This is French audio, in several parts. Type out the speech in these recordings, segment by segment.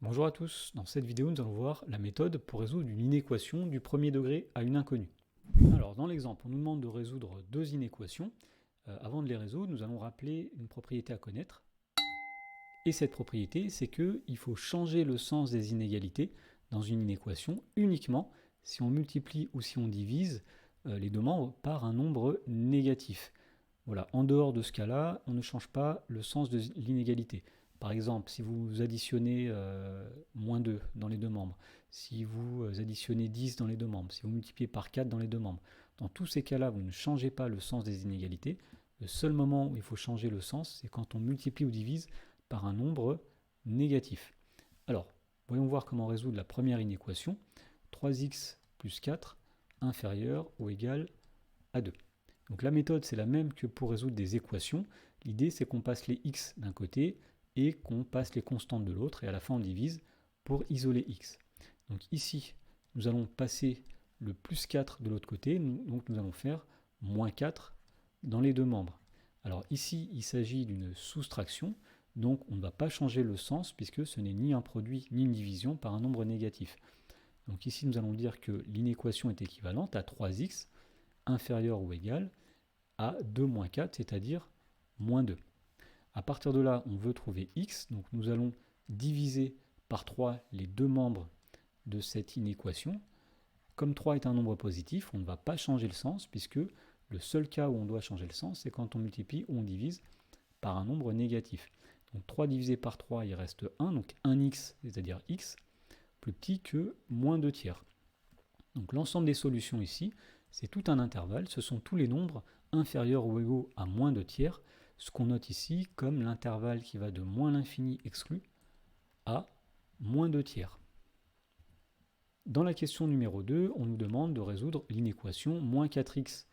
Bonjour à tous, dans cette vidéo nous allons voir la méthode pour résoudre une inéquation du premier degré à une inconnue. Alors dans l'exemple, on nous demande de résoudre deux inéquations. Avant de les résoudre, nous allons rappeler une propriété à connaître. Et cette propriété, c'est qu'il faut changer le sens des inégalités dans une inéquation uniquement si on multiplie ou si on divise les deux membres par un nombre négatif. Voilà, en dehors de ce cas-là, on ne change pas le sens de l'inégalité. Par exemple, si vous additionnez moins 2 dans les deux membres, si vous additionnez 10 dans les deux membres, si vous multipliez par 4 dans les deux membres, dans tous ces cas-là, vous ne changez pas le sens des inégalités. Le seul moment où il faut changer le sens, c'est quand on multiplie ou divise par un nombre négatif. Alors, voyons voir comment résoudre la première inéquation. 3x plus 4 inférieur ou égal à 2. Donc la méthode, c'est la même que pour résoudre des équations. L'idée, c'est qu'on passe les x d'un côté et qu'on passe les constantes de l'autre, et à la fin, on divise pour isoler x. Donc ici, nous allons passer le plus 4 de l'autre côté, donc nous allons faire moins 4 dans les deux membres. Alors ici, il s'agit d'une soustraction, donc on ne va pas changer le sens, puisque ce n'est ni un produit ni une division par un nombre négatif. Donc ici, nous allons dire que l'inéquation est équivalente à 3x inférieur ou égal à 2 moins 4, c'est-à-dire moins 2. À partir de là, on veut trouver x, donc nous allons diviser par 3 les deux membres de cette inéquation. Comme 3 est un nombre positif, on ne va pas changer le sens, puisque le seul cas où on doit changer le sens, c'est quand on multiplie ou on divise par un nombre négatif. Donc 3 divisé par 3, il reste 1, donc 1x, c'est-à-dire x, plus petit que moins 2 tiers. Donc l'ensemble des solutions ici, c'est tout un intervalle, ce sont tous les nombres inférieurs ou égaux à moins 2 tiers, ce qu'on note ici comme l'intervalle qui va de moins l'infini exclu à moins 2 tiers. Dans la question numéro 2, on nous demande de résoudre l'inéquation moins 4x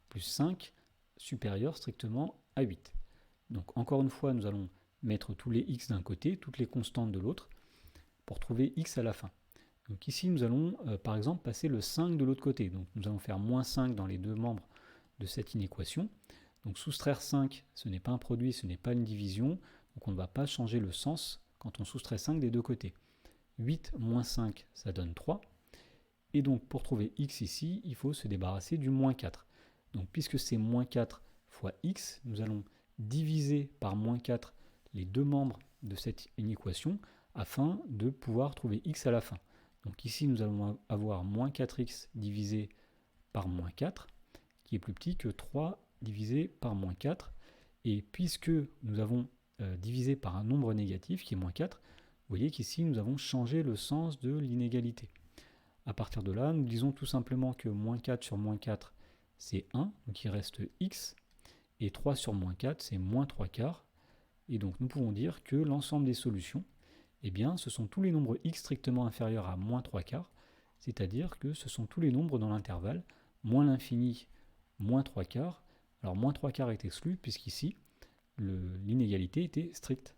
plus 5 supérieur strictement à 8. Donc encore une fois, nous allons mettre tous les x d'un côté, toutes les constantes de l'autre, pour trouver x à la fin. Donc ici, nous allons par exemple passer le 5 de l'autre côté. Donc nous allons faire moins 5 dans les deux membres de cette inéquation. Donc soustraire 5, ce n'est pas un produit, ce n'est pas une division. Donc on ne va pas changer le sens quand on soustrait 5 des deux côtés. 8 moins 5, ça donne 3. Et donc pour trouver x ici, il faut se débarrasser du moins 4. Donc puisque c'est moins 4 fois x, nous allons diviser par moins 4 les deux membres de cette inéquation afin de pouvoir trouver x à la fin. Donc ici, nous allons avoir moins 4x divisé par moins 4, qui est plus petit que 3 divisé par moins 4. Et puisque nous avons divisé par un nombre négatif, qui est moins 4, vous voyez qu'ici, nous avons changé le sens de l'inégalité. À partir de là, nous disons tout simplement que moins 4 sur moins 4, c'est 1, donc il reste x, et 3 sur moins 4, c'est moins 3 quarts. Et donc nous pouvons dire que l'ensemble des solutions, eh bien, ce sont tous les nombres x strictement inférieurs à moins 3 quarts, c'est-à-dire que ce sont tous les nombres dans l'intervalle moins l'infini, moins 3 quarts. Alors moins 3 quarts est exclu, puisqu'ici, l'inégalité était stricte.